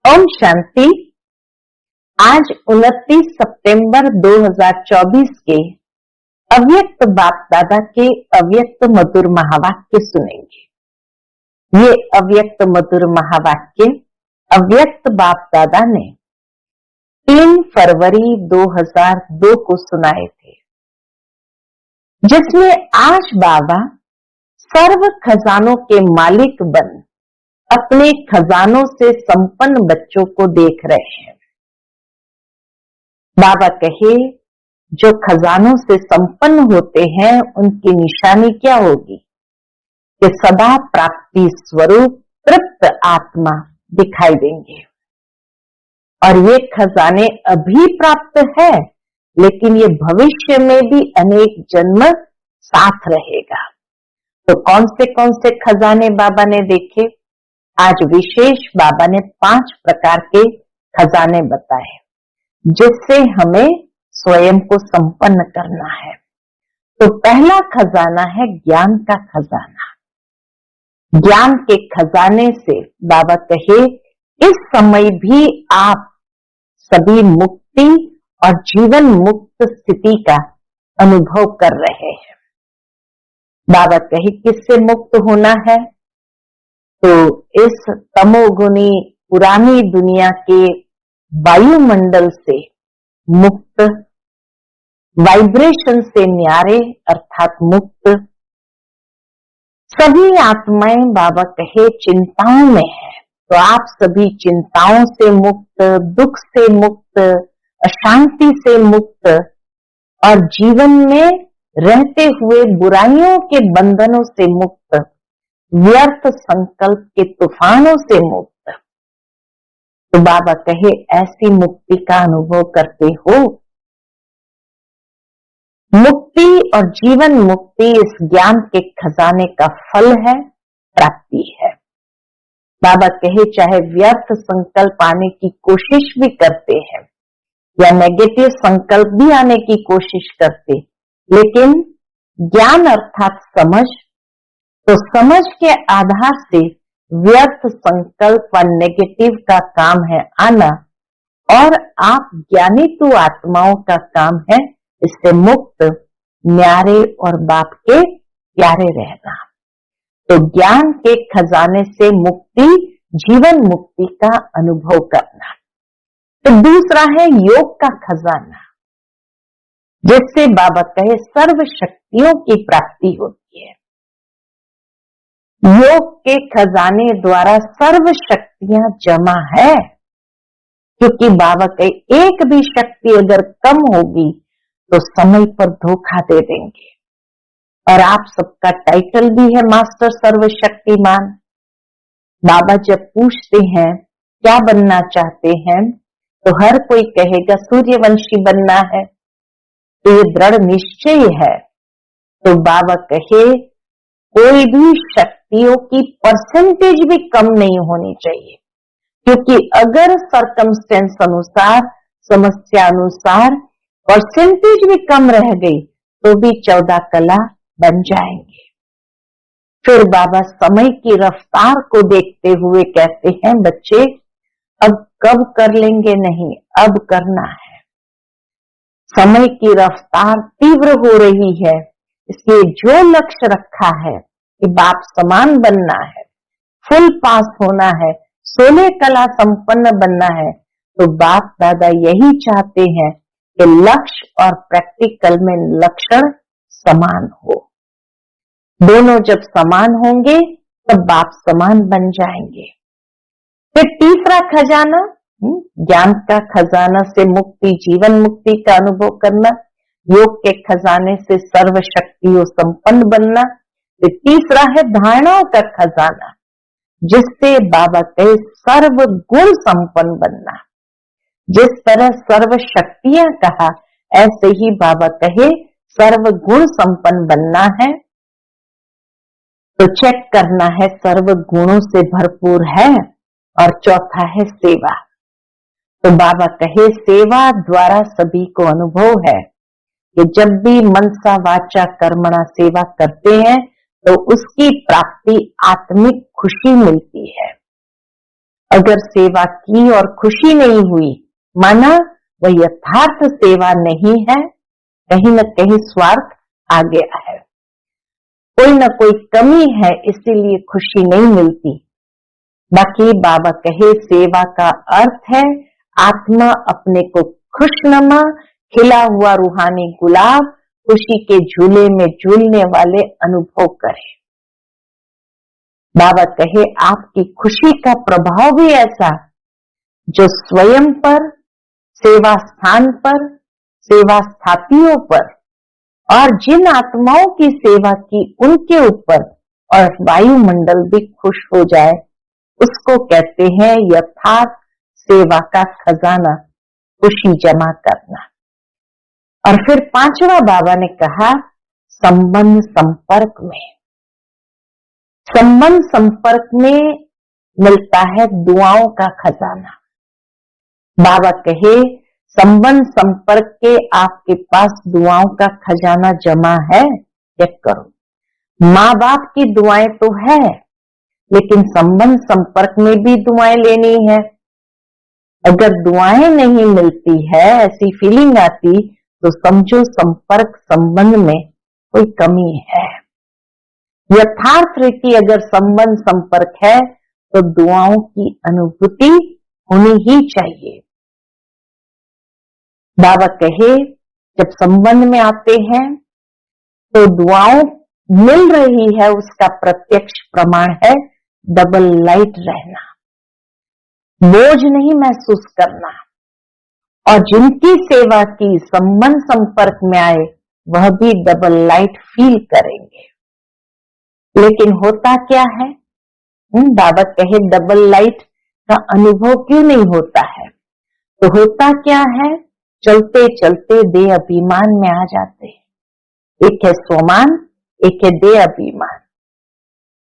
ओम शांति। आज 29 सितंबर 2024 के अव्यक्त बाप दादा के अव्यक्त मधुर महावाक्य सुनेंगे। ये अव्यक्त मधुर महावाक्य अव्यक्त बाप दादा ने 3 फरवरी 2002 को सुनाए थे, जिसमें आज बाबा सर्व खजानों के मालिक बन अपने खजानों से संपन्न बच्चों को देख रहे हैं। बाबा कहे, जो खजानों से संपन्न होते हैं उनकी निशानी क्या होगी कि सदा प्राप्ति स्वरूप तृप्त आत्मा दिखाई देंगे। और ये खजाने अभी प्राप्त है, लेकिन ये भविष्य में भी अनेक जन्म साथ रहेगा। तो कौन से खजाने बाबा ने देखे? आज विशेष बाबा ने 5 प्रकार के खजाने बताए, जिससे हमें स्वयं को संपन्न करना है। तो पहला खजाना है ज्ञान का खजाना। ज्ञान के खजाने से बाबा कहे, इस समय भी आप सभी मुक्ति और जीवन मुक्त स्थिति का अनुभव कर रहे हैं। बाबा कहे, किससे मुक्त होना है? तो इस तमोगुनी पुरानी दुनिया के वायुमंडल से मुक्त, वाइब्रेशन से न्यारे अर्थात मुक्त सभी आत्माएं बाबा कहे चिंताओं में है। तो आप सभी चिंताओं से मुक्त, दुख से मुक्त, अशांति से मुक्त और जीवन में रहते हुए बुराइयों के बंधनों से मुक्त, व्यर्थ संकल्प के तूफानों से मुक्त। तो बाबा कहे, ऐसी मुक्ति का अनुभव करते हो। मुक्ति और जीवन मुक्ति इस ज्ञान के खजाने का फल है, प्राप्ति है। बाबा कहे, चाहे व्यर्थ संकल्प आने की कोशिश भी करते हैं या नेगेटिव संकल्प भी आने की कोशिश करते, लेकिन ज्ञान अर्थात समझ, तो समझ के आधार से व्यर्थ संकल्प व नेगेटिव का काम है आना, और आप ज्ञानी तो आत्माओं का काम है इससे मुक्त, न्यारे और बाप के प्यारे रहना। तो ज्ञान के खजाने से मुक्ति, जीवन मुक्ति का अनुभव करना। तो दूसरा है योग का खजाना, जिससे बाबा कहे सर्व शक्तियों की प्राप्ति होती है। योग के खजाने द्वारा सर्व शक्तियां जमा है, क्योंकि बाबा कहे एक भी शक्ति अगर कम होगी तो समय पर धोखा दे देंगे। और आप सबका टाइटल भी है मास्टर सर्वशक्तिमान। बाबा जब पूछते हैं क्या बनना चाहते हैं, तो हर कोई कहेगा सूर्यवंशी बनना है। तो ये दृढ़ निश्चय है। तो बाबा कहे, कोई भी शक्तियों की परसेंटेज भी कम नहीं होनी चाहिए, क्योंकि अगर सर्कमस्टेंस अनुसार, समस्या अनुसार परसेंटेज भी कम रह गई तो भी 14 कला बन जाएंगे। फिर बाबा समय की रफ्तार को देखते हुए कहते हैं, बच्चे अब कब कर लेंगे नहीं, अब करना है। समय की रफ्तार तीव्र हो रही है, इसलिए जो लक्ष्य रखा है कि बाप समान बनना है, फुल पास होना है, 16 कला संपन्न बनना है, तो बाप दादा यही चाहते हैं कि लक्ष्य और प्रैक्टिकल में लक्षण समान हो। दोनों जब समान होंगे तब बाप समान बन जाएंगे। फिर तीसरा खजाना ज्ञान का खजाना से मुक्ति, जीवन मुक्ति का अनुभव करना। योग के खजाने से सर्व शक्तियों संपन्न बनना। फिर तीसरा है धारणाओं का खजाना, जिससे बाबा कहे सर्व गुण संपन्न बनना। जिस तरह सर्व शक्तियां कहा, ऐसे ही बाबा कहे सर्व गुण संपन्न बनना है। तो चेक करना है सर्व गुणों से भरपूर है। और चौथा है सेवा। तो बाबा कहे सेवा द्वारा सभी को अनुभव है कि जब भी मनसा वाचा कर्मणा सेवा करते हैं तो उसकी प्राप्ति आत्मिक खुशी मिलती है। अगर सेवा की और खुशी नहीं हुई, माना वह यथार्थ सेवा नहीं है, कहीं न कहीं स्वार्थ आ गया है, कोई न कोई कमी है, इसीलिए खुशी नहीं मिलती। बाकी बाबा कहे सेवा का अर्थ है आत्मा अपने को खुशनुमा खिला हुआ रूहानी गुलाब खुशी के झूले में झूलने वाले अनुभव करे। बाबा कहे आपकी खुशी का प्रभाव भी ऐसा जो स्वयं पर, सेवा स्थान पर, सेवा स्थातियों पर और जिन आत्माओं की सेवा की उनके ऊपर और वायुमंडल भी खुश हो जाए, उसको कहते हैं यथार्थ सेवा का खजाना, खुशी जमा करना। और फिर पांचवा बाबा ने कहा संबंध संपर्क में, संबंध संपर्क में मिलता है दुआओं का खजाना। बाबा कहे संबंध संपर्क के आपके पास दुआओं का खजाना जमा है, चेक करो। माँ बाप की दुआएं तो है, लेकिन संबंध संपर्क में भी दुआएं लेनी है। अगर दुआएं नहीं मिलती है, ऐसी फीलिंग आती, तो समझो संपर्क संबंध में कोई कमी है। यथार्थ रीति अगर संबंध संपर्क है तो दुआओं की अनुभूति होनी ही चाहिए। बाबा कहे जब संबंध में आते हैं तो दुआओं मिल रही है, उसका प्रत्यक्ष प्रमाण है डबल लाइट रहना, बोझ नहीं महसूस करना। और जिनकी सेवा की संबंध संपर्क में आए वह भी डबल लाइट फील करेंगे। लेकिन होता क्या है, बाबा कहे डबल लाइट का अनुभव क्यों नहीं होता है? तो होता क्या है, चलते चलते देह अभिमान में आ जाते हैं। एक है स्वमान, एक है देह अभिमान।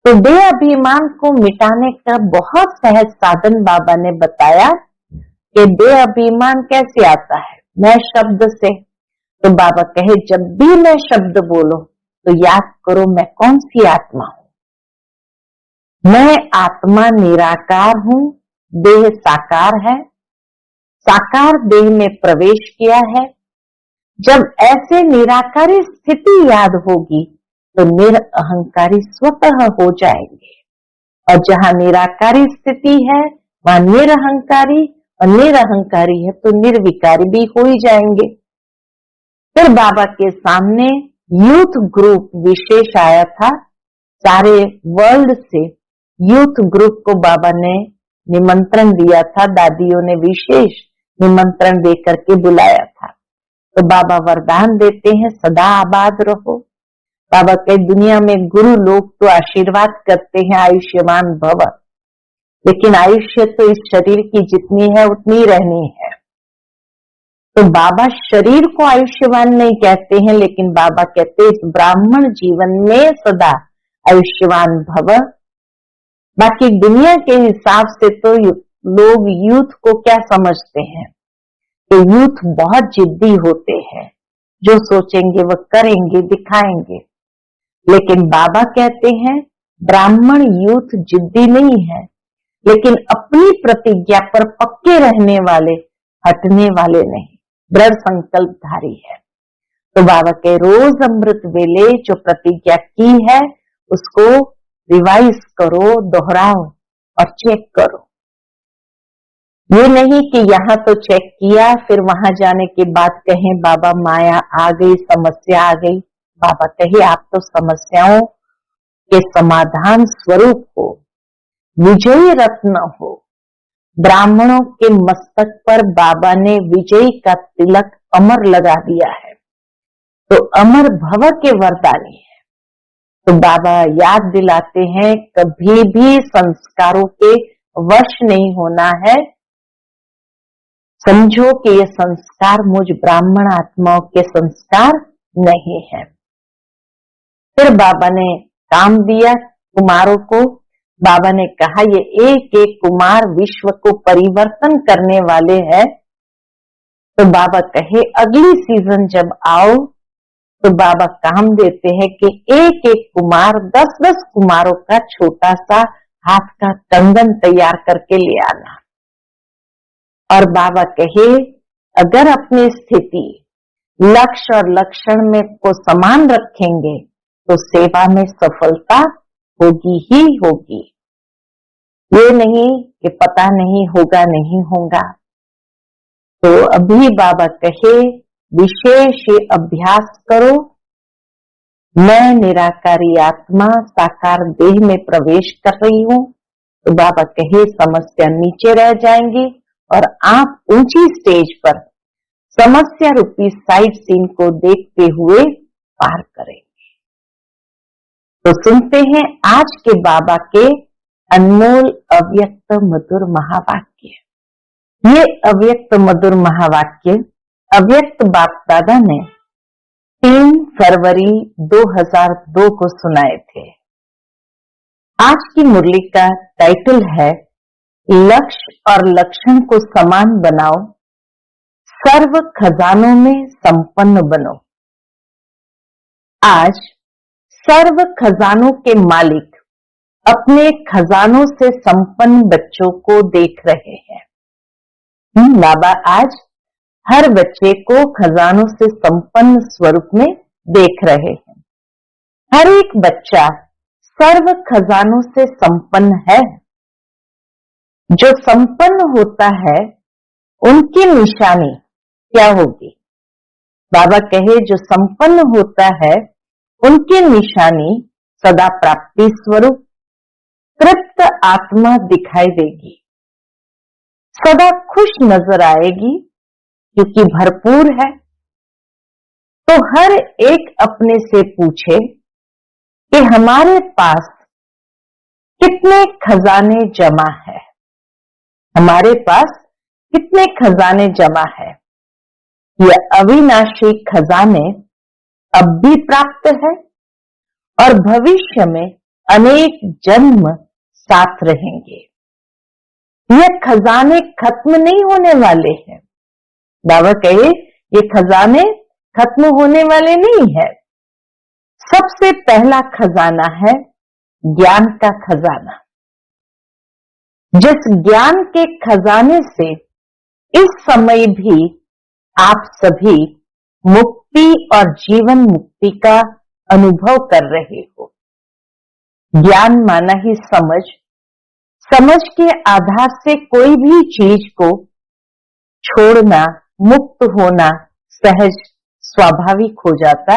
तो देह अभिमान को मिटाने का बहुत सहज साधन बाबा ने बताया कि देह अभिमान कैसे आता है, मैं शब्द से। तो बाबा कहे जब भी मैं शब्द बोलो तो याद करो मैं कौन सी आत्मा हूं। मैं आत्मा निराकार हूं, देह साकार है, साकार देह में प्रवेश किया है। जब ऐसे निराकारी स्थिति याद होगी तो निरअहंकारी स्वतः हो जाएंगे। और जहां निराकारी स्थिति है वहां निरअहंकारी, और निरअहंकारी है तो निर्विकारी भी हो ही जाएंगे। फिर बाबा के सामने यूथ ग्रुप विशेष आया था, सारे वर्ल्ड से यूथ ग्रुप को बाबा ने निमंत्रण दिया था, दादियों ने विशेष निमंत्रण देकर के बुलाया था। तो बाबा वरदान देते हैं सदा आबाद रहो। बाबा के दुनिया में गुरु लोग तो आशीर्वाद करते हैं आयुष्मान भव, लेकिन आयुष्य तो इस शरीर की जितनी है उतनी रहनी है। तो बाबा शरीर को आयुष्यवान नहीं कहते हैं, लेकिन बाबा कहते हैं इस ब्राह्मण जीवन में सदा आयुष्यवान भव। बाकी दुनिया के हिसाब से तो लोग यूथ को क्या समझते हैं कि यूथ बहुत जिद्दी होते हैं, जो सोचेंगे वो करेंगे, दिखाएंगे। लेकिन बाबा कहते हैं ब्राह्मण यूथ जिद्दी नहीं है, लेकिन अपनी प्रतिज्ञा पर पक्के रहने वाले, हटने वाले नहीं, दृढ़ संकल्पधारी है। तो बाबा के रोज अमृत वेले जो प्रतिज्ञा की है उसको रिवाइज करो, दोहराओ और चेक करो। ये नहीं कि यहाँ तो चेक किया फिर वहां जाने के बाद कहें बाबा माया आ गई, समस्या आ गई। बाबा कहे आप तो समस्याओं के समाधान स्वरूप हो, विजयी रत्न हो। ब्राह्मणों के मस्तक पर बाबा ने विजयी का तिलक अमर लगा दिया है, तो अमर भव के वरदानी है। तो बाबा याद दिलाते हैं कभी भी संस्कारों के वश नहीं होना है। समझो कि ये संस्कार मुझ ब्राह्मण आत्माओं के संस्कार नहीं है। फिर बाबा ने काम दिया कुमारों को। बाबा ने कहा ये एक एक कुमार विश्व को परिवर्तन करने वाले हैं। तो बाबा कहे अगली सीजन जब आओ तो बाबा काम देते हैं कि एक एक कुमार 10-10 कुमारों का छोटा सा हाथ का कंगन तैयार करके ले आना। और बाबा कहे अगर अपनी स्थिति लक्ष्य और लक्षण में को समान रखेंगे तो सेवा में सफलता होगी ही होगी। ये नहीं कि पता नहीं होगा नहीं होगा। तो अभी बाबा कहे विशेष अभ्यास करो। मैं निराकारी आत्मा साकार देह में प्रवेश कर रही हूं। तो बाबा कहे समस्या नीचे रह जाएंगी और आप ऊंची स्टेज पर समस्या रूपी साइड सीन को देखते हुए पार करेंगे। तो सुनते हैं आज के बाबा के अनमोल अव्यक्त मधुर महावाक्य। ये अव्यक्त मधुर महावाक्य अव्यक्त बाप दादा ने 3 फरवरी 2002 को सुनाए थे। आज की मुरली का टाइटल है लक्ष्य और लक्षण को समान बनाओ, सर्व खजानों में संपन्न बनो। आज सर्व खजानों के मालिक अपने खजानों से संपन्न बच्चों को देख रहे हैं। बाबा आज हर बच्चे को खजानों से संपन्न स्वरूप में देख रहे हैं। हर एक बच्चा सर्व खजानों से संपन्न है। जो संपन्न होता है उनकी निशानी क्या होगी? बाबा कहे जो संपन्न होता है उनकी निशानी सदा प्राप्ति स्वरूप तृप्त आत्मा दिखाई देगी, सदा खुश नजर आएगी क्योंकि भरपूर है। तो हर एक अपने से पूछे कि हमारे पास कितने खजाने जमा है, हमारे पास कितने खजाने जमा है। ये अविनाशी खजाने अब भी प्राप्त है और भविष्य में अनेक जन्म साथ रहेंगे। ये खजाने खत्म नहीं होने वाले हैं। बाबा कहे ये खजाने खत्म होने वाले नहीं है। सबसे पहला खजाना है ज्ञान का खजाना। जिस ज्ञान के खजाने से इस समय भी आप सभी मुक्ति और जीवन मुक्ति का अनुभव कर रहे हो। ज्ञान माना ही समझ, समझ के आधार से कोई भी चीज को छोड़ना, मुक्त होना सहज स्वाभाविक हो जाता।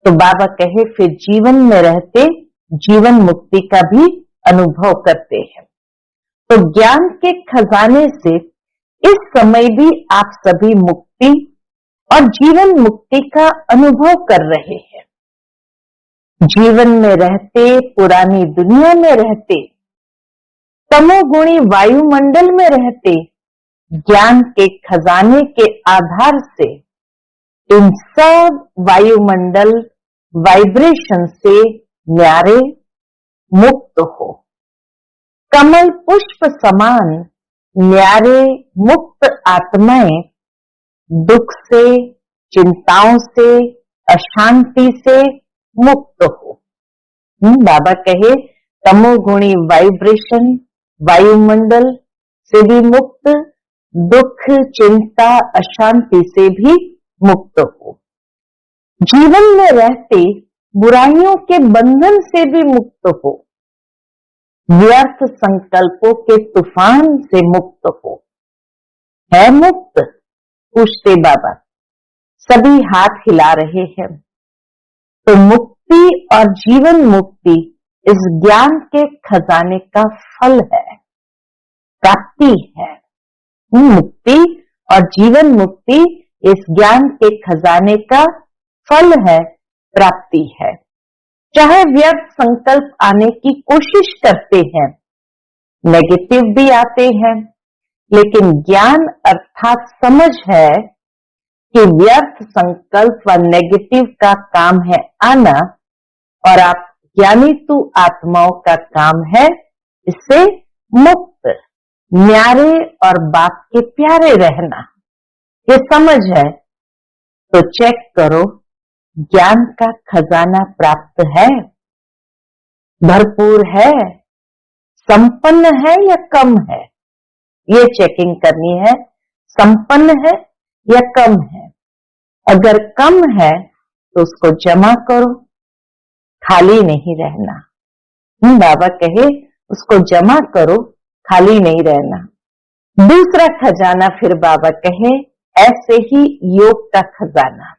तो बाबा कहे फिर जीवन में रहते जीवन मुक्ति का भी अनुभव करते हैं। तो ज्ञान के खजाने से इस समय भी आप सभी मुक्ति और जीवन मुक्ति का अनुभव कर रहे हैं। जीवन में रहते, पुरानी दुनिया में रहते, तमोगुणी वायुमंडल में रहते, ज्ञान के खजाने के आधार से इन सब वायुमंडल वाइब्रेशन से न्यारे मुक्त हो। कमल पुष्प समान न्यारे मुक्त आत्माएं दुख से, चिंताओं से, अशांति से मुक्त हो। बाबा कहे तमोगुणी वाइब्रेशन वायुमंडल से भी मुक्त, दुख, चिंता, अशांति से भी मुक्त हो। जीवन में रहते बुराइयों के बंधन से भी मुक्त हो। व्यर्थ संकल्पों के तूफान से मुक्त हो। है मुक्त? पूछते बाबा। सभी हाथ हिला रहे हैं। तो मुक्ति और जीवन मुक्ति इस ज्ञान के खजाने का फल है, प्राप्ति है। मुक्ति और जीवन मुक्ति इस ज्ञान के खजाने का फल है, प्राप्ति है। चाहे व्यर्थ संकल्प आने की कोशिश करते हैं, नेगेटिव भी आते हैं, लेकिन ज्ञान अर्थात समझ है कि व्यर्थ संकल्प व नेगेटिव का काम है आना और आप ज्ञानी तू आत्माओं का काम है इससे मुक्त, न्यारे और बाप के प्यारे रहना। ये समझ है तो चेक करो, ज्ञान का खजाना प्राप्त है, भरपूर है, संपन्न है या कम है, ये चेकिंग करनी है। संपन्न है या कम है। अगर कम है तो उसको जमा करो, खाली नहीं रहना। बाबा कहे उसको जमा करो, खाली नहीं रहना। दूसरा खजाना फिर बाबा कहे ऐसे ही योग का खजाना,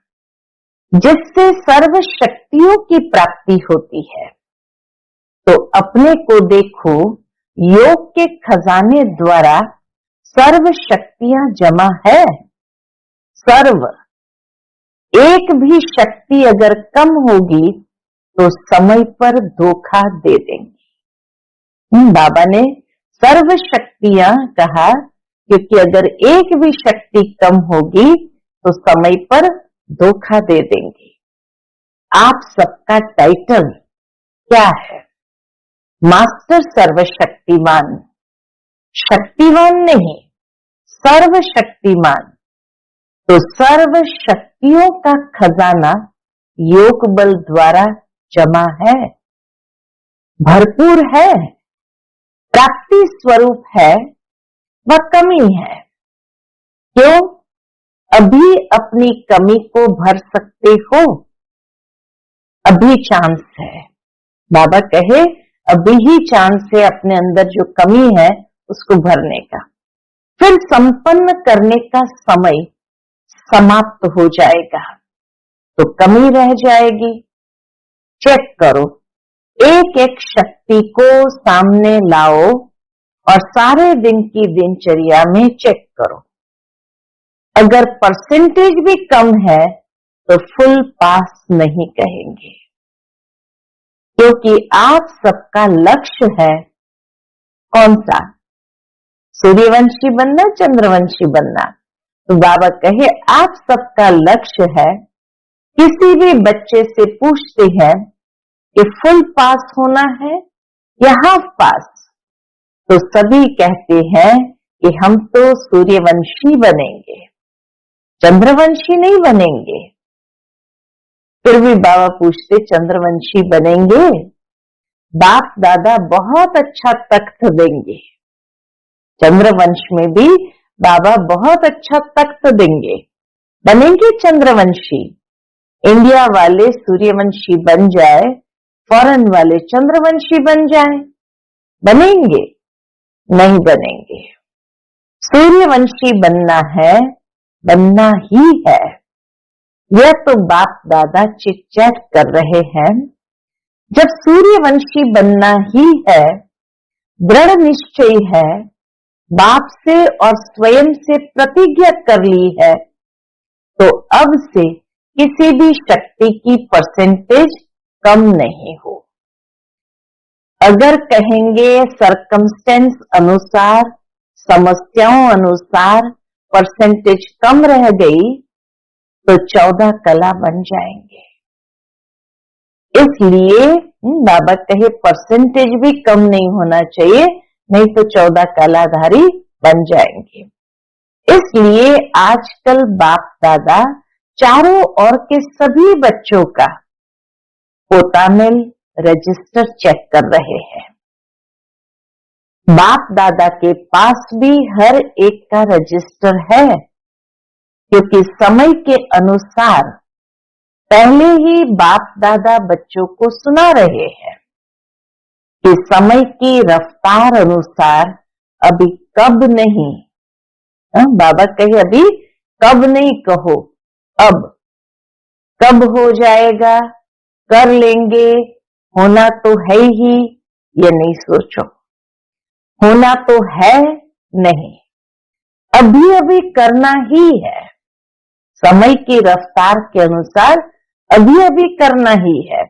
जिससे सर्व शक्तियों की प्राप्ति होती है। तो अपने को देखो, योग के खजाने द्वारा सर्व शक्तियां जमा है। सर्व, एक भी शक्ति अगर कम होगी तो समय पर धोखा दे देंगी। बाबा ने सर्व शक्तियां कहा क्योंकि अगर एक भी शक्ति कम होगी तो समय पर धोखा दे देंगी। आप सबका टाइटल क्या है? मास्टर सर्वशक्तिमान। शक्तिवान नहीं, सर्वशक्तिमान। तो सर्व शक्तियों का खजाना योग बल द्वारा जमा है, भरपूर है, प्राप्ति स्वरूप है व कमी है। क्यों? अभी अपनी कमी को भर सकते हो, अभी चांस है। बाबा कहे अभी ही चांस है अपने अंदर जो कमी है उसको भरने का। फिर संपन्न करने का समय समाप्त हो जाएगा तो कमी रह जाएगी। चेक करो, एक एक शक्ति को सामने लाओ और सारे दिन की दिनचर्या में चेक करो। अगर परसेंटेज भी कम है तो फुल पास नहीं कहेंगे, क्योंकि आप सबका लक्ष्य है कौन सा? सूर्यवंशी बनना, चंद्रवंशी बनना। तो बाबा कहे आप सबका लक्ष्य है। किसी भी बच्चे से पूछते हैं कि फुल पास होना है या हाफ पास, तो सभी कहते हैं कि हम तो सूर्यवंशी बनेंगे, चंद्रवंशी नहीं बनेंगे। फिर भी बाबा पूछते चंद्रवंशी बनेंगे? बाप दादा बहुत अच्छा तख्त देंगे, चंद्रवंश में भी बाबा बहुत अच्छा तख्त देंगे, बनेंगे चंद्रवंशी। इंडिया वाले सूर्यवंशी बन जाए, फॉरेन वाले चंद्रवंशी बन जाए, बनेंगे? नहीं बनेंगे। सूर्यवंशी बनना है, बनना ही है। यह तो बाप दादा चिट चैट कर रहे हैं। जब सूर्यवंशी बनना ही है, दृढ़ निश्चय है, बाप से और स्वयं से प्रतिज्ञा कर ली है, तो अब से किसी भी शक्ति की परसेंटेज कम नहीं हो। अगर कहेंगे सरकमस्टेंस अनुसार, समस्याओं अनुसार परसेंटेज कम रह गई तो 14 कला बन जाएंगे। इसलिए बाबा कहे परसेंटेज भी कम नहीं होना चाहिए, नहीं तो 14 कलाधारी बन जाएंगे। इसलिए आजकल बाप दादा चारों ओर के सभी बच्चों का पोतामिल रजिस्टर चेक कर रहे हैं। बाप दादा के पास भी हर एक का रजिस्टर है, क्योंकि समय के अनुसार पहले ही बाप दादा बच्चों को सुना रहे हैं कि समय की रफ्तार अनुसार अभी कब नहीं। बाबा कहे अभी कब नहीं कहो, अब कब हो जाएगा, कर लेंगे, होना तो है ही, ये नहीं सोचो। होना तो है नहीं, अभी अभी करना ही है। समय की रफ्तार के अनुसार अभी अभी करना ही है।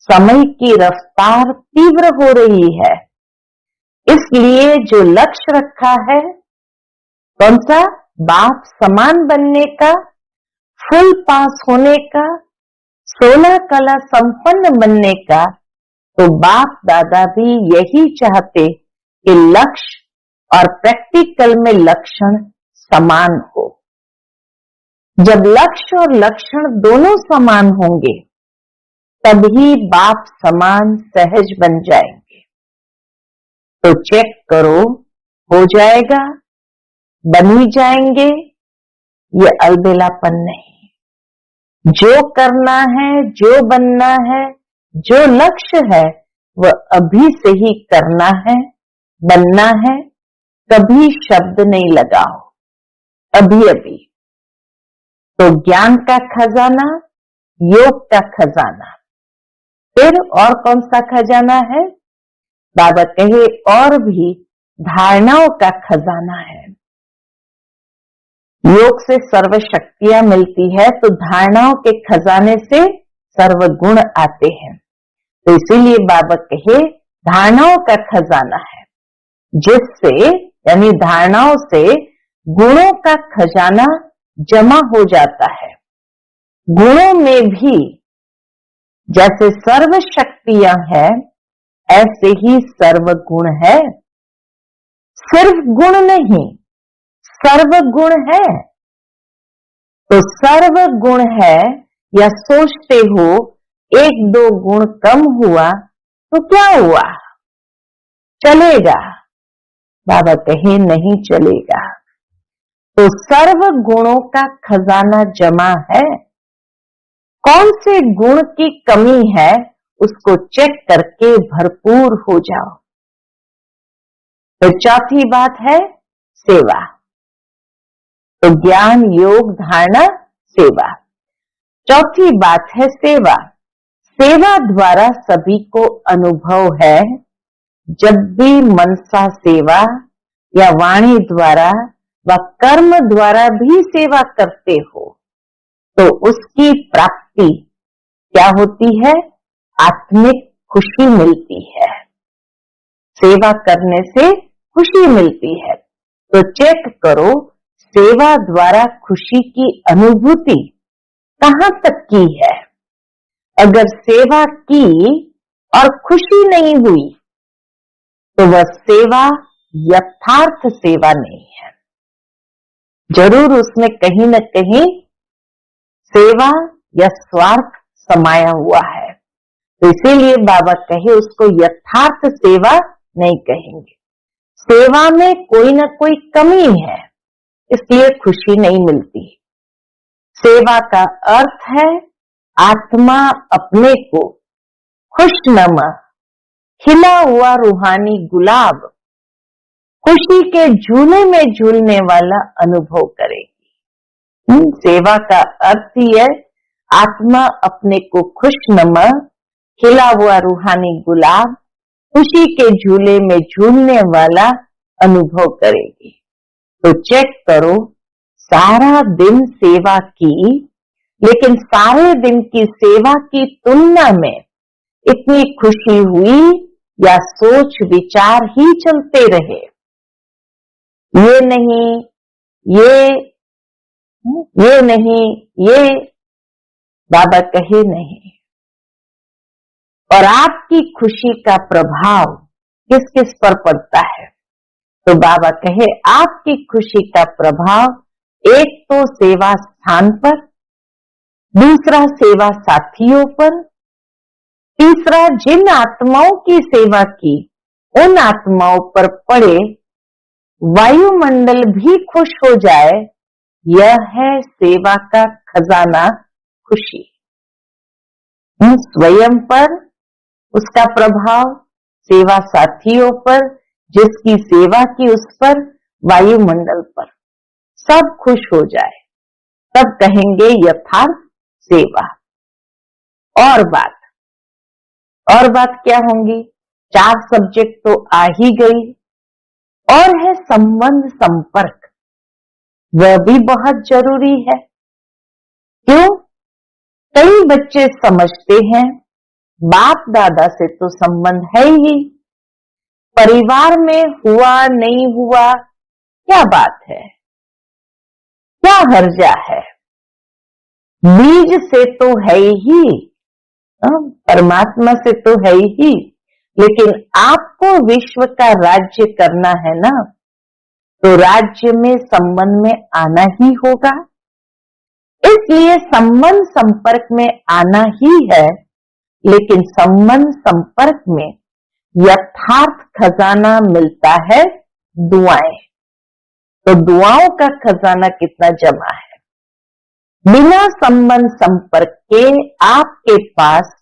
समय की रफ्तार तीव्र हो रही है, इसलिए जो लक्ष्य रखा है कौन सा? बाप समान बनने का, फुल पास होने का, 16 कला संपन्न बनने का, तो बाप दादा भी यही चाहते कि लक्ष्य और प्रैक्टिकल में लक्षण समान हो। जब लक्ष्य और लक्षण दोनों समान होंगे तभी बाप समान सहज बन जाएंगे। तो चेक करो, हो जाएगा, बन ही जाएंगे। ये अलबेलापन नहीं। जो करना है, जो बनना है, जो लक्ष्य है, वह अभी से ही करना है, बनना है। कभी शब्द नहीं लगाओ, अभी अभी। तो ज्ञान का खजाना, योग का खजाना, फिर और कौन सा खजाना है? बाबा कहे और भी धारणाओं का खजाना है। योग से सर्व शक्तियां मिलती है, तो धारणाओं के खजाने से सर्व गुण आते हैं। तो इसीलिए बाबा कहे धारणाओं का खजाना है, जिससे यानी धारणाओं से गुणों का खजाना जमा हो जाता है। गुणों में भी जैसे सर्व शक्तियां हैं, ऐसे ही सर्व गुण है। सिर्फ गुण नहीं, सर्व गुण है। तो सर्व गुण है, या सोचते हो एक दो गुण कम हुआ तो क्या हुआ, चलेगा? बाबा कहे नहीं चलेगा। तो सर्व गुणों का खजाना जमा है। कौन से गुण की कमी है, उसको चेक करके भरपूर हो जाओ। तो चौथी बात है सेवा। तो ज्ञान, योग, धारणा, सेवा। चौथी बात है सेवा। सेवा द्वारा सभी को अनुभव है। जब भी मनसा सेवा या वाणी द्वारा व कर्म द्वारा भी सेवा करते हो, तो उसकी प्राप्ति क्या होती है? आत्मिक खुशी मिलती है। सेवा करने से खुशी मिलती है। तो चेक करो, सेवा द्वारा खुशी की अनुभूति कहां तक की है? अगर सेवा की और खुशी नहीं हुई, तो वह सेवा यथार्थ सेवा नहीं है। जरूर उसमें कहीं न कहीं सेवा या स्वार्थ समाया हुआ है। तो इसीलिए बाबा कहे उसको यथार्थ सेवा नहीं कहेंगे। सेवा में कोई न कोई कमी है, इसलिए खुशी नहीं मिलती। सेवा का अर्थ है आत्मा अपने को खुशनुमा, खिला हुआ रूहानी गुलाब, खुशी के झूले में झूलने वाला अनुभव करेगी। सेवा का अर्थ ही है आत्मा अपने को खुशनुमा, खिला हुआ रूहानी गुलाब, खुशी के झूले में झूलने वाला अनुभव करेगी। तो चेक करो, सारा दिन सेवा की, लेकिन सारे दिन की सेवा की तुलना में इतनी खुशी हुई या सोच विचार ही चलते रहे? ये नहीं, ये नहीं, ये बाबा कहे नहीं। और आपकी खुशी का प्रभाव किस किस पर पड़ता है? तो बाबा कहे आपकी खुशी का प्रभाव एक तो सेवा स्थान पर, दूसरा सेवा साथियों पर, तीसरा जिन आत्माओं की सेवा की उन आत्माओं पर पड़े, वायुमंडल भी खुश हो जाए। यह है सेवा का खजाना, खुशी। स्वयं पर उसका प्रभाव, सेवा साथियों पर, जिसकी सेवा की उस पर, वायुमंडल पर, सब खुश हो जाए, तब कहेंगे यथार्थ सेवा। और बात क्या होंगी? 4 सब्जेक्ट तो आ ही गई। और है संबंध संपर्क, वह भी बहुत जरूरी है। क्यों? कई बच्चे समझते हैं बाप दादा से तो संबंध है ही, परिवार में हुआ नहीं हुआ क्या बात है, क्या हर्जा है, बीज से तो है ही, परमात्मा से तो है ही, लेकिन आपको विश्व का राज्य करना है ना, तो राज्य में संबंध में आना ही होगा। इसलिए संबंध संपर्क में आना ही है, लेकिन संबंध संपर्क में यथार्थ खजाना मिलता है दुआएं। तो दुआओं का खजाना कितना जमा है। बिना संबंध संपर्क के आपके पास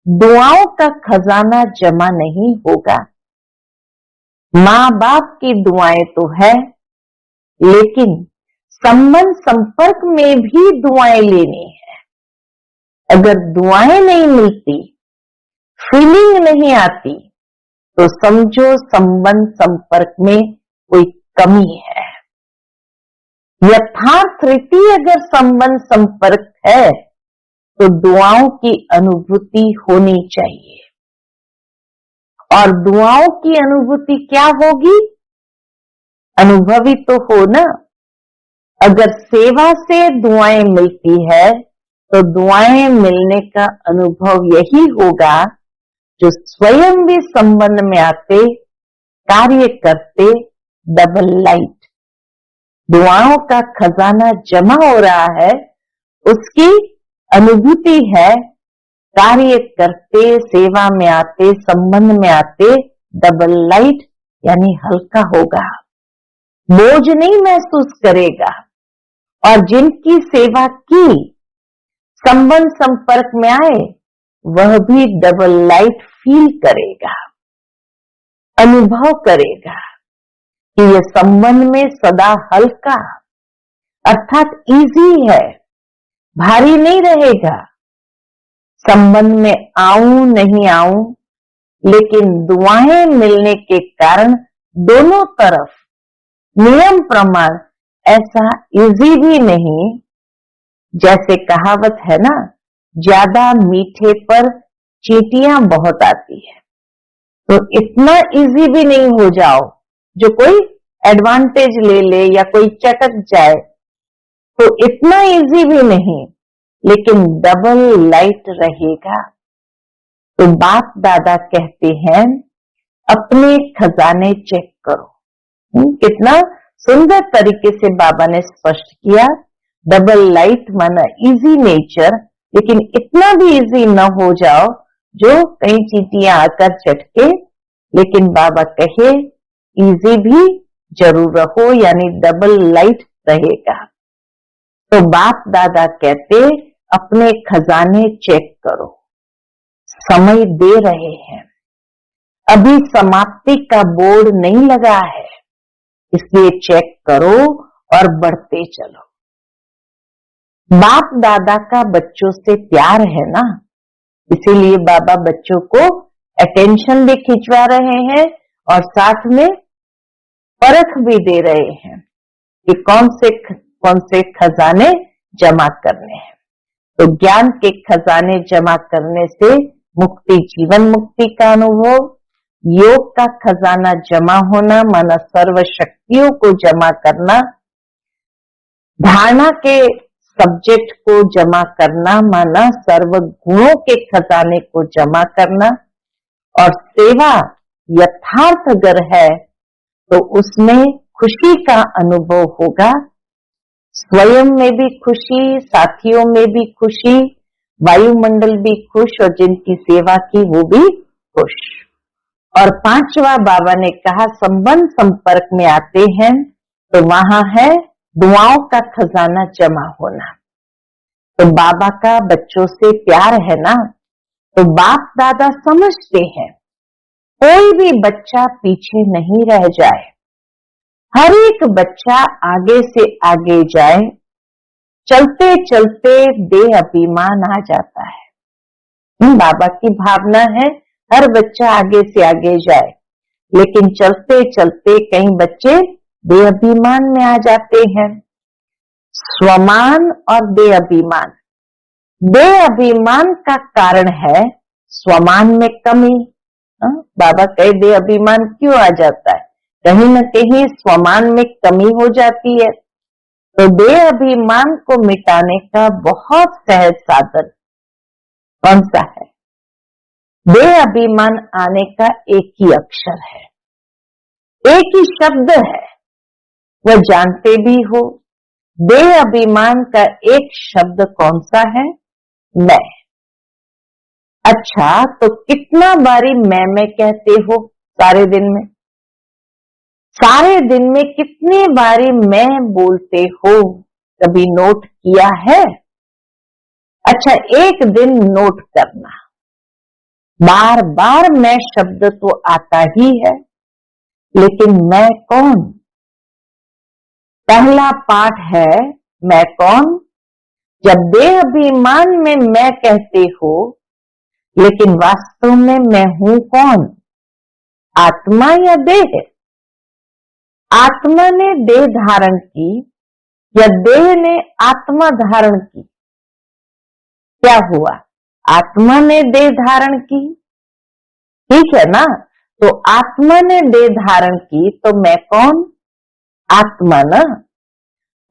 दुआओं का खजाना जमा नहीं होगा। माँ बाप की दुआएं तो है, लेकिन संबंध संपर्क में भी दुआएं लेनी है। अगर दुआएं नहीं मिलती, फीलिंग नहीं आती, तो समझो संबंध संपर्क में कोई कमी है। यथार्थ रीति अगर संबंध संपर्क है तो दुआओं की अनुभूति होनी चाहिए। और दुआओं की अनुभूति क्या होगी? अनुभवी तो हो ना। अगर सेवा से दुआएं मिलती है तो दुआएं मिलने का अनुभव यही होगा जो स्वयं भी संबंध में आते, कार्य करते, डबल लाइट। दुआओं का खजाना जमा हो रहा है, उसकी अनुभूति है। कार्य करते, सेवा में आते, संबंध में आते, डबल लाइट यानी हल्का होगा, बोझ नहीं महसूस करेगा। और जिनकी सेवा की, संबंध संपर्क में आए, वह भी डबल लाइट फील करेगा, अनुभव करेगा कि यह संबंध में सदा हल्का अर्थात इजी है, भारी नहीं रहेगा। संबंध में आऊं नहीं आऊं, लेकिन दुआएं मिलने के कारण दोनों तरफ नियम प्रमाण ऐसा इजी भी नहीं। जैसे कहावत है ना, ज्यादा मीठे पर चींटियां बहुत आती है। तो इतना इजी भी नहीं हो जाओ जो कोई एडवांटेज ले ले या कोई चटक जाए, तो इतना इजी भी नहीं, लेकिन डबल लाइट रहेगा। तो बाप दादा कहते हैं अपने खजाने चेक करो। कितना सुंदर तरीके से बाबा ने स्पष्ट किया। डबल लाइट माना इजी नेचर, लेकिन इतना भी इजी न हो जाओ जो कई चींटियां आकर चटके। लेकिन बाबा कहे इजी भी जरूर रहो, यानी डबल लाइट रहेगा। तो बाप दादा कहते अपने खजाने चेक करो। समय दे रहे हैं, अभी समाप्ति का बोर्ड नहीं लगा है, इसलिए चेक करो और बढ़ते चलो। बाप दादा का बच्चों से प्यार है ना, इसीलिए बाबा बच्चों को अटेंशन भी खिंचवा रहे हैं और साथ में परख भी दे रहे हैं कि कौन से खजाने जमा करने हैं। तो ज्ञान के खजाने जमा करने से मुक्ति, जीवन मुक्ति का अनुभव, योग का खजाना जमा होना माना सर्व शक्तियों को जमा करना, धारणा के सब्जेक्ट को जमा करना माना सर्व गुणों के खजाने को जमा करना। और सेवा यथार्थ अगर है तो उसमें खुशी का अनुभव होगा, स्वयं में भी खुशी, साथियों में भी खुशी, वायुमंडल भी खुश और जिनकी सेवा की वो भी खुश। और पांचवा बाबा ने कहा संबंध संपर्क में आते हैं तो वहां है दुआओं का खजाना जमा होना। तो बाबा का बच्चों से प्यार है ना, तो बाप दादा समझते हैं कोई भी बच्चा पीछे नहीं रह जाए, हर एक बच्चा आगे से आगे जाए। चलते चलते देह अभिमान आ जाता है। बाबा की भावना है हर बच्चा आगे से आगे जाए, लेकिन चलते चलते कई बच्चे देह अभिमान में आ जाते हैं। स्वमान और देह अभिमान, देह अभिमान का कारण है स्वमान में कमी। बाबा कहे देह अभिमान क्यों आ जाता है? कहीं न कहीं स्वमान में कमी हो जाती है। तो देह अभिमान को मिटाने का बहुत सहज साधन कौन सा है? देह अभिमान आने का एक ही अक्षर है, एक ही शब्द है, वह जानते भी हो। देह अभिमान का एक शब्द कौन सा है? मैं। अच्छा, तो कितना बारी मैं कहते हो सारे दिन में? सारे दिन में कितनी बारी मैं बोलते हो? कभी नोट किया है? अच्छा, एक दिन नोट करना, बार बार मैं शब्द तो आता ही है, लेकिन मैं कौन? पहला पाठ है मैं कौन। जब देह अभिमान में मैं कहते हो, लेकिन वास्तव में मैं हूं कौन? आत्मा या देह? आत्मा ने देह धारण की या देह ने आत्मा धारण की? क्या हुआ? आत्मा ने देह धारण की, ठीक है ना? तो आत्मा ने देह धारण की, तो मैं कौन? आत्मा ना।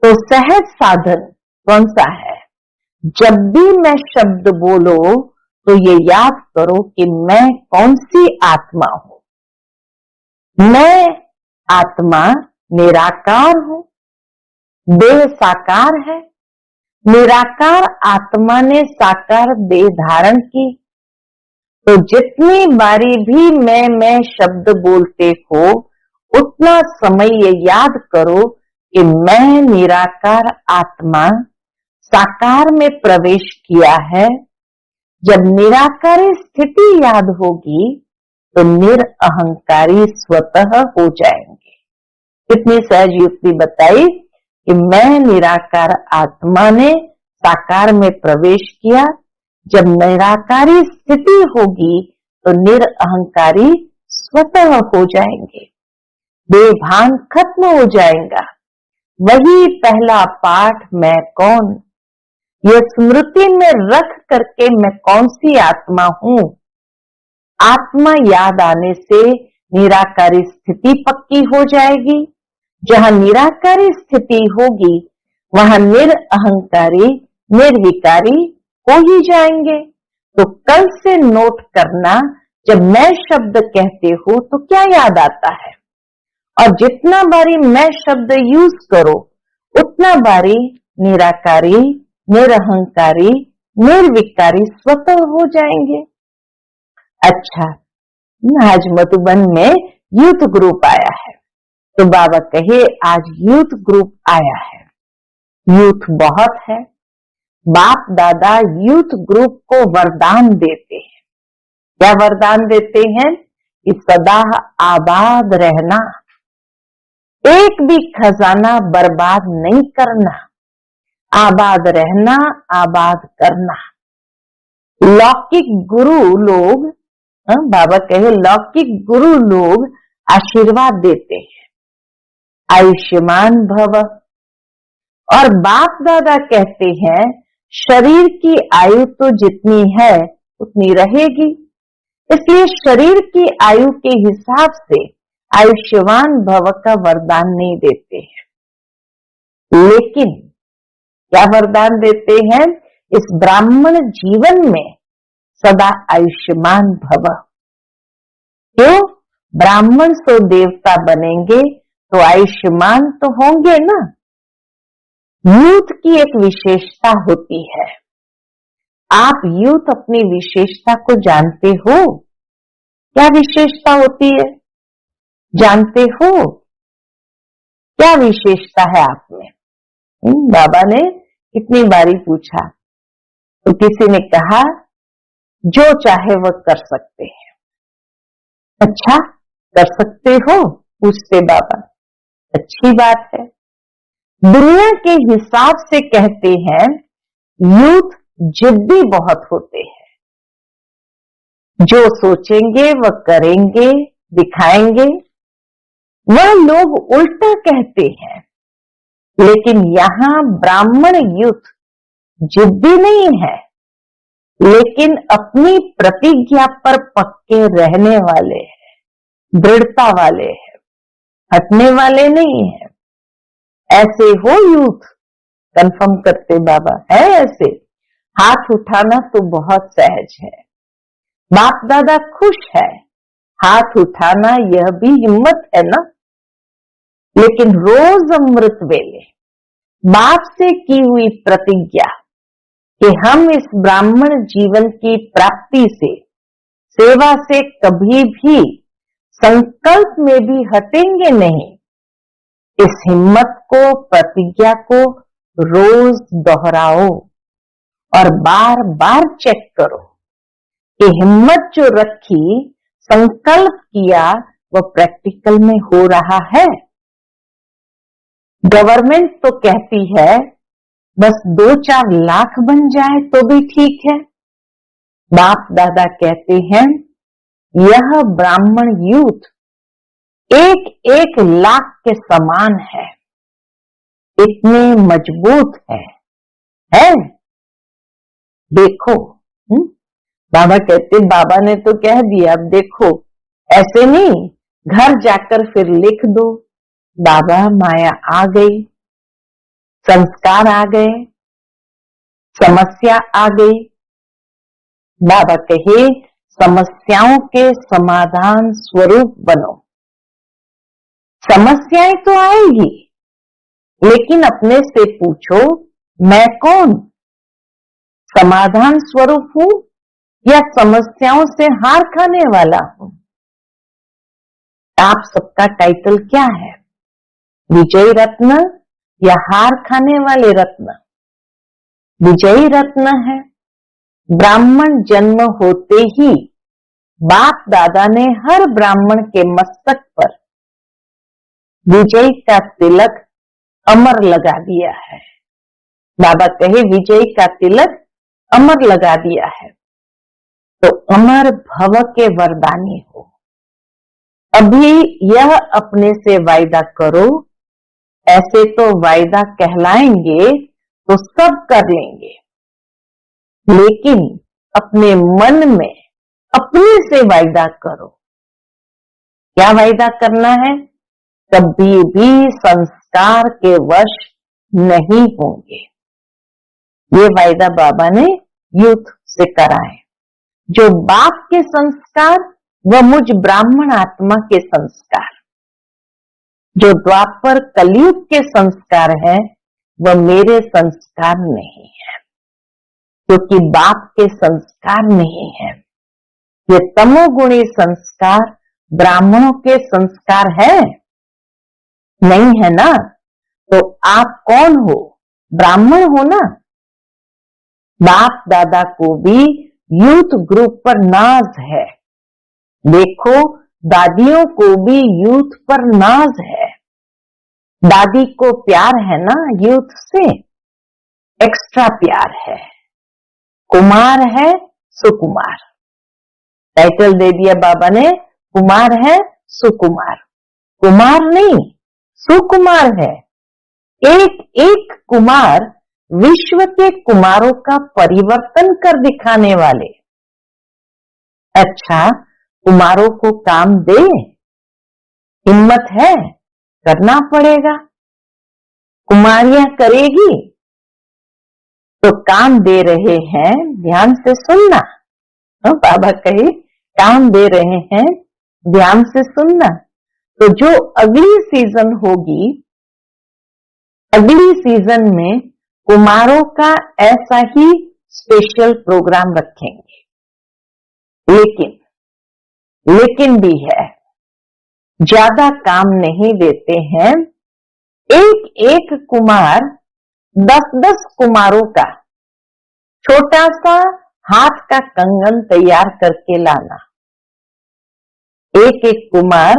तो सहज साधन कौन सा है? जब भी मैं शब्द बोलो तो ये याद करो कि मैं कौन सी आत्मा हूं। मैं आत्मा निराकार हूं, देह साकार है। निराकार आत्मा ने साकार देह धारण की। तो जितनी बारी भी मैं शब्द बोलते हो, उतना समय ये याद करो कि मैं निराकार आत्मा साकार में प्रवेश किया है। जब निराकारी स्थिति याद होगी तो निरअहंकारी स्वतः हो जाएंगे। कितनी सहज युक्ति बताई कि मैं निराकार आत्मा ने साकार में प्रवेश किया। जब निराकारी स्थिति होगी तो निरअहंकारी स्वतः हो जाएंगे, बेभान खत्म हो जाएगा। वही पहला पाठ मैं कौन, यह स्मृति में रख करके मैं कौन सी आत्मा हूं। आत्मा याद आने से निराकारी स्थिति पक्की हो जाएगी। जहां निराकारी स्थिति होगी वहां निरअहंकारी निर्विकारी हो ही जाएंगे। तो कल से नोट करना, जब मैं शब्द कहते हो तो क्या याद आता है, और जितना बारी मैं शब्द यूज करो उतना बारी निराकारी निरअहंकारी निर्विकारी स्वतः हो जाएंगे। अच्छा, आज मधुबन में यूथ ग्रुप आया है, तो बाबा कहे आज यूथ ग्रुप आया है। यूथ बहुत है। बाप दादा यूथ ग्रुप को वरदान देते हैं। क्या वरदान देते हैं? कि सदा आबाद रहना, एक भी खजाना बर्बाद नहीं करना, आबाद रहना, आबाद करना। लौकिक गुरु लोग, बाबा कहे लौकिक गुरु लोग आशीर्वाद देते हैं, आयुष्मान भव। और बाप दादा कहते हैं शरीर की आयु तो जितनी है उतनी रहेगी, इसलिए शरीर की आयु के हिसाब से आयुष्मान भव का वरदान नहीं देते हैं। लेकिन क्या वरदान देते हैं? इस ब्राह्मण जीवन में सदा आयुष्मान भव। क्यों? ब्राह्मण सो देवता बनेंगे तो आयुष्मान तो होंगे ना। यूथ की एक विशेषता होती है। आप यूथ अपनी विशेषता को जानते हो? क्या विशेषता होती है? जानते हो? क्या विशेषता है आप में? बाबा ने कितनी बारी पूछा तो किसी ने कहा जो चाहे वह कर सकते हैं। अच्छा, कर सकते हो? पूछते बाबा। अच्छी बात है। दुनिया के हिसाब से कहते हैं यूथ जिद्दी बहुत होते हैं, जो सोचेंगे वह करेंगे, दिखाएंगे। वह लोग उल्टा कहते हैं। लेकिन यहां ब्राह्मण यूथ जिद्दी नहीं है, लेकिन अपनी प्रतिज्ञा पर पक्के रहने वाले हैं, दृढ़ता वाले हैं, हटने वाले नहीं है। ऐसे हो यूथ? कंफर्म करते बाबा है ऐसे? हाथ उठाना तो बहुत सहज है। बाप दादा खुश है, हाथ उठाना यह भी हिम्मत है ना। लेकिन रोज अमृत वेले बाप से की हुई प्रतिज्ञा कि हम इस ब्राह्मण जीवन की प्राप्ति से, सेवा से कभी भी संकल्प में भी हटेंगे नहीं। इस हिम्मत को, प्रतिज्ञा को रोज दोहराओ और बार बार चेक करो कि हिम्मत जो रखी, संकल्प किया, वो प्रैक्टिकल में हो रहा है। गवर्नमेंट तो कहती है बस 2-4 लाख बन जाए तो भी ठीक है। बाप दादा कहते हैं यह ब्राह्मण यूथ 1-1 लाख के समान है, इतने मजबूत है? देखो, बाबा कहते, बाबा ने तो कह दिया, अब देखो, ऐसे नहीं घर जाकर फिर लिख दो। बाबा माया आ गई, संस्कार आ गए, समस्या आ गई। बाबा कहे समस्याओं के समाधान स्वरूप बनो। समस्याएं तो आएगी, लेकिन अपने से पूछो मैं कौन? समाधान स्वरूप हूं या समस्याओं से हार खाने वाला हूं? आप सबका टाइटल क्या है? विजयी रत्न या हार खाने वाले रत्न? विजयी रत्न है। ब्राह्मण जन्म होते ही बाप दादा ने हर ब्राह्मण के मस्तक पर विजयी का तिलक अमर लगा दिया है। बाबा कहे विजयी का तिलक अमर लगा दिया है, तो अमर भव के वरदानी हो। अभी यह अपने से वायदा करो, ऐसे तो वायदा कहलाएंगे तो सब कर लेंगे, लेकिन अपने मन में अपने से वायदा करो। क्या वायदा करना है? कभी भी संस्कार के वश नहीं होंगे। ये वायदा बाबा ने यूथ से कराए। जो बाप के संस्कार व मुझ ब्राह्मण आत्मा के संस्कार, जो द्वापर कलयुग के संस्कार है, वह मेरे संस्कार नहीं है, क्योंकि बाप के संस्कार नहीं है। ये तमोगुणी संस्कार ब्राह्मणों के संस्कार है, नहीं है ना? तो आप कौन हो? ब्राह्मण हो ना? बाप दादा को भी यूथ ग्रुप पर नाज है। देखो, दादियों को भी यूथ पर नाज है। दादी को प्यार है ना यूथ से, एक्स्ट्रा प्यार है। कुमार है, सुकुमार। टाइटल दे दिया बाबा ने, कुमार है, सुकुमार। कुमार नहीं, सुकुमार है। एक एक कुमार विश्व के कुमारों का परिवर्तन कर दिखाने वाले। अच्छा, कुमारों को काम दे, हिम्मत है, करना पड़ेगा। कुमारियां करेगी तो काम दे रहे हैं, ध्यान से सुनना। बाबा कहे काम दे रहे हैं, ध्यान से सुनना। तो जो अगली सीजन होगी, अगली सीजन में कुमारों का ऐसा ही स्पेशल प्रोग्राम रखेंगे। लेकिन भी है, ज्यादा काम नहीं देते हैं। एक एक कुमार 10-10 कुमारों का छोटा सा हाथ का कंगन तैयार करके लाना। एक एक कुमार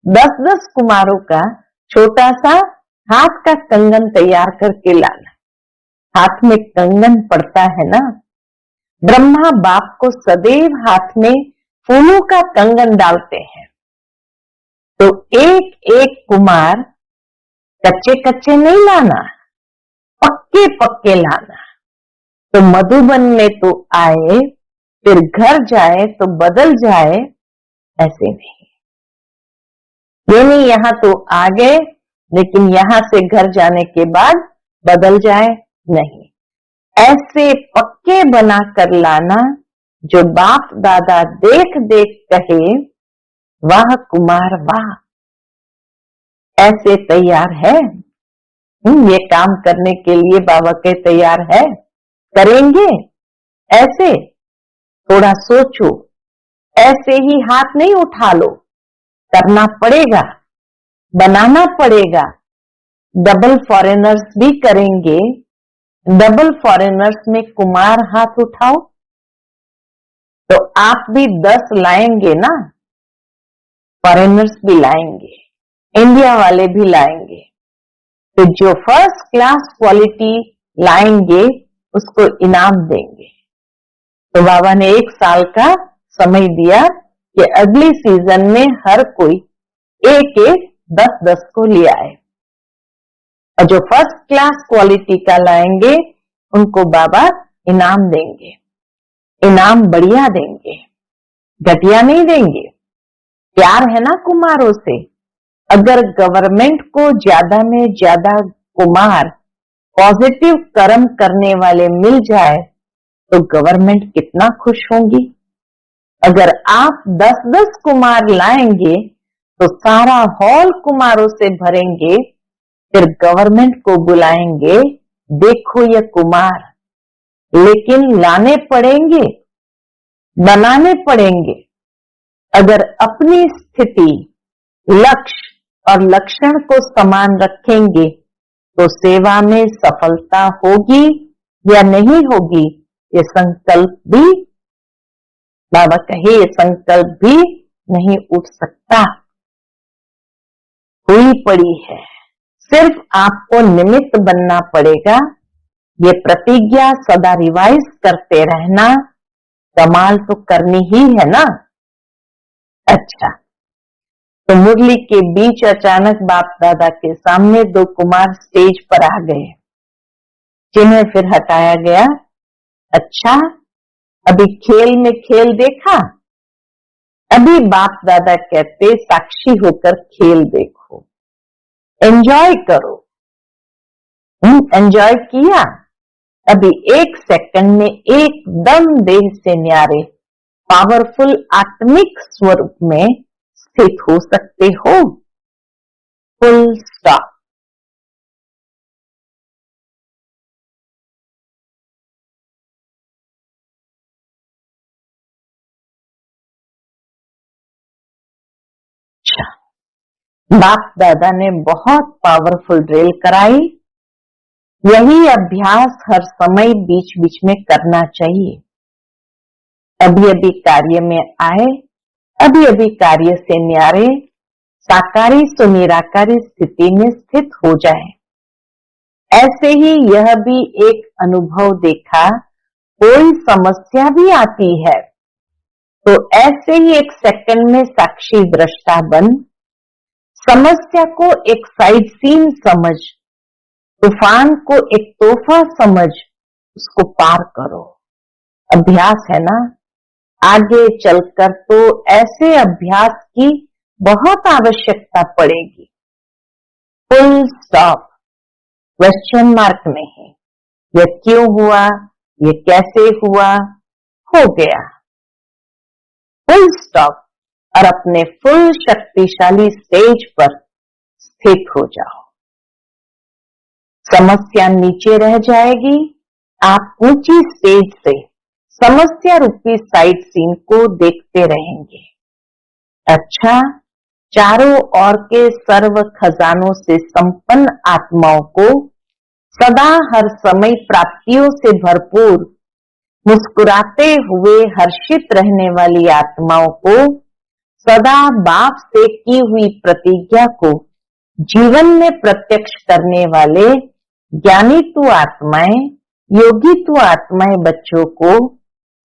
10-10 कुमारों का छोटा सा हाथ का कंगन तैयार करके लाना। हाथ में कंगन पड़ता है ना, ब्रह्मा बाप को सदैव हाथ में फूलों का कंगन डालते हैं। तो एक एक कुमार कच्चे कच्चे नहीं लाना, पक्के पक्के लाना। तो मधुबन में तो आए, फिर घर जाए तो बदल जाए, ऐसे नहीं। ये नहीं यहां तो आ गए, लेकिन यहां से घर जाने के बाद बदल जाए, नहीं। ऐसे पक्के बना कर लाना जो बाप दादा देख देख कहे, वाह कुमार वाह, ऐसे तैयार है। ये काम करने के लिए बाबा के तैयार है। करेंगे ऐसे? थोड़ा सोचो, ऐसे ही हाथ नहीं उठा लो, करना पड़ेगा, बनाना पड़ेगा। डबल फॉरेनर्स भी करेंगे। डबल फॉरेनर्स में कुमार हाथ उठाओ, तो आप भी 10 लाएंगे ना, फॉरेनर्स भी लाएंगे, इंडिया वाले भी लाएंगे। तो जो फर्स्ट क्लास क्वालिटी लाएंगे उसको इनाम देंगे। तो बाबा ने 1 साल का समय दिया कि अगली सीजन में हर कोई एक 10-10 को ले आए, और जो फर्स्ट क्लास क्वालिटी का लाएंगे उनको बाबा इनाम देंगे। इनाम बढ़िया देंगे, घटिया नहीं देंगे। प्यार है ना कुमारों से। अगर गवर्नमेंट को ज्यादा में ज्यादा कुमार पॉजिटिव कर्म करने वाले मिल जाए तो गवर्नमेंट कितना खुश होंगी। अगर आप 10-10 कुमार लाएंगे तो सारा हॉल कुमारों से भरेंगे, फिर गवर्नमेंट को बुलाएंगे, देखो ये कुमार। लेकिन लाने पड़ेंगे, बनाने पड़ेंगे। अगर अपनी स्थिति, लक्ष्य और लक्षण को समान रखेंगे तो सेवा में सफलता होगी या नहीं होगी, ये संकल्प भी, बाबा कहे, ये संकल्प भी नहीं उठ सकता। हुई पड़ी है, सिर्फ आपको निमित्त बनना पड़ेगा। ये प्रतिज्ञा सदा रिवाइज करते रहना, कमाल तो करनी ही है ना। अच्छा, तो मुरली के बीच अचानक बाप दादा के सामने 2 कुमार स्टेज पर आ गए, जिन्हें फिर हटाया गया। अच्छा, अभी खेल में खेल देखा? अभी बाप दादा कहते साक्षी होकर खेल देखो, एंजॉय करो। एंजॉय किया? अभी 1 सेकंड में एकदम देह से न्यारे पावरफुल आत्मिक स्वरूप में स्थित हो सकते हो। Full stop. बाप दादा ने बहुत पावरफुल ड्रिल कराई। यही अभ्यास हर समय बीच बीच में करना चाहिए। अभी अभी कार्य में आए, अभी अभी कार्य से न्यारे साकारी सो निराकारी स्थिति में स्थित हो जाए। ऐसे ही यह भी एक अनुभव देखा, कोई समस्या भी आती है तो ऐसे ही 1 सेकंड में साक्षी दृष्टा बन, समस्या को एक साइड सीन समझ, तूफान को एक तोहफा समझ, उसको पार करो। अभ्यास है ना, आगे चलकर तो ऐसे अभ्यास की बहुत आवश्यकता पड़ेगी। फुल स्टॉप, क्वेश्चन मार्क नहीं। यह क्यों हुआ, ये कैसे हुआ, हो गया। फुल स्टॉप, और अपने फुल शक्तिशाली स्टेज पर स्थित हो जाओ। समस्या नीचे रह जाएगी, आप ऊंची स्टेज से समस्या रूपी साइड सीन को देखते रहेंगे। अच्छा, चारों ओर के सर्व खजानों से संपन्न आत्माओं को, सदा हर समय प्राप्तियों से भरपूर, मुस्कुराते हुए हर्षित रहने वाली आत्माओं को, सदा बाप से की हुई प्रतिज्ञा को जीवन में प्रत्यक्ष करने वाले ज्ञानी तु आत्माएं, योगी तु आत्माएं बच्चों को,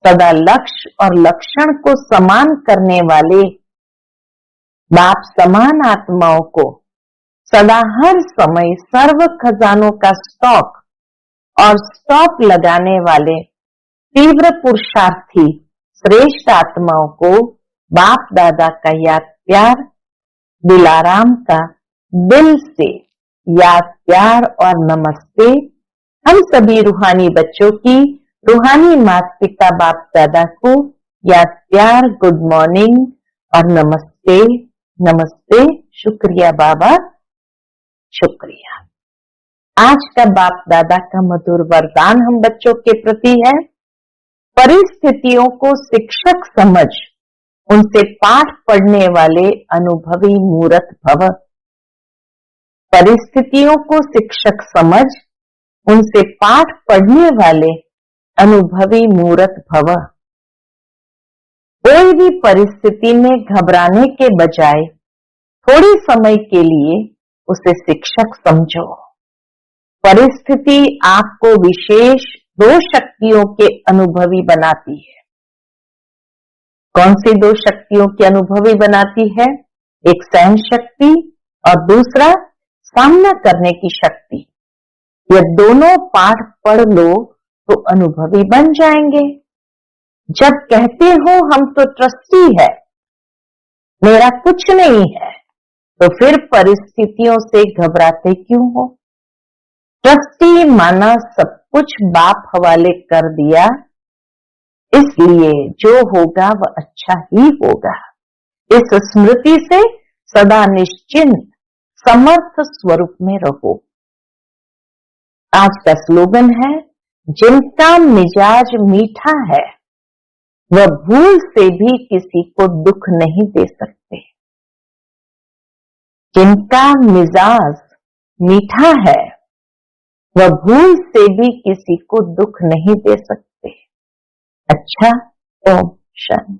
सदा लक्ष्य और लक्षण को समान करने वाले बाप समान आत्माओं को, सदा हर समय सर्व खजानों का स्टॉक और स्टॉप लगाने वाले तीव्र पुरुषार्थी श्रेष्ठ आत्माओं को बाप दादा का याद प्यार, दिलाराम का दिल से याद प्यार और नमस्ते। हम सभी रूहानी बच्चों की रूहानी माता पिता बाप दादा को याद प्यार, गुड मॉर्निंग और नमस्ते। नमस्ते, शुक्रिया बाबा, शुक्रिया। आज का बाप दादा का मधुर वरदान हम बच्चों के प्रति है, परिस्थितियों को शिक्षक समझ उनसे पाठ पढ़ने वाले अनुभवी मूर्त भव। परिस्थितियों को शिक्षक समझ उनसे पाठ पढ़ने वाले अनुभवी मूर्त भव। कोई भी परिस्थिति में घबराने के बजाय थोड़े समय के लिए उसे शिक्षक समझो। परिस्थिति आपको विशेष 2 शक्तियों के अनुभवी बनाती है। कौन सी 2 शक्तियों की अनुभवी बनाती है? एक सहन शक्ति और दूसरा सामना करने की शक्ति। ये दोनों पाठ पढ़ लो तो अनुभवी बन जाएंगे। जब कहते हो हम तो ट्रस्टी है, मेरा कुछ नहीं है, तो फिर परिस्थितियों से घबराते क्यों हो? ट्रस्टी माना सब कुछ बाप हवाले कर दिया, इसलिए जो होगा वह अच्छा ही होगा। इस स्मृति से सदा निश्चिंत समर्थ स्वरूप में रहो। आज का स्लोगन है, जिनका मिजाज मीठा है वह भूल से भी किसी को दुख नहीं दे सकते। जिनका मिजाज मीठा है वह भूल से भी किसी को दुख नहीं दे सकते। अच्छा, ओम शांति।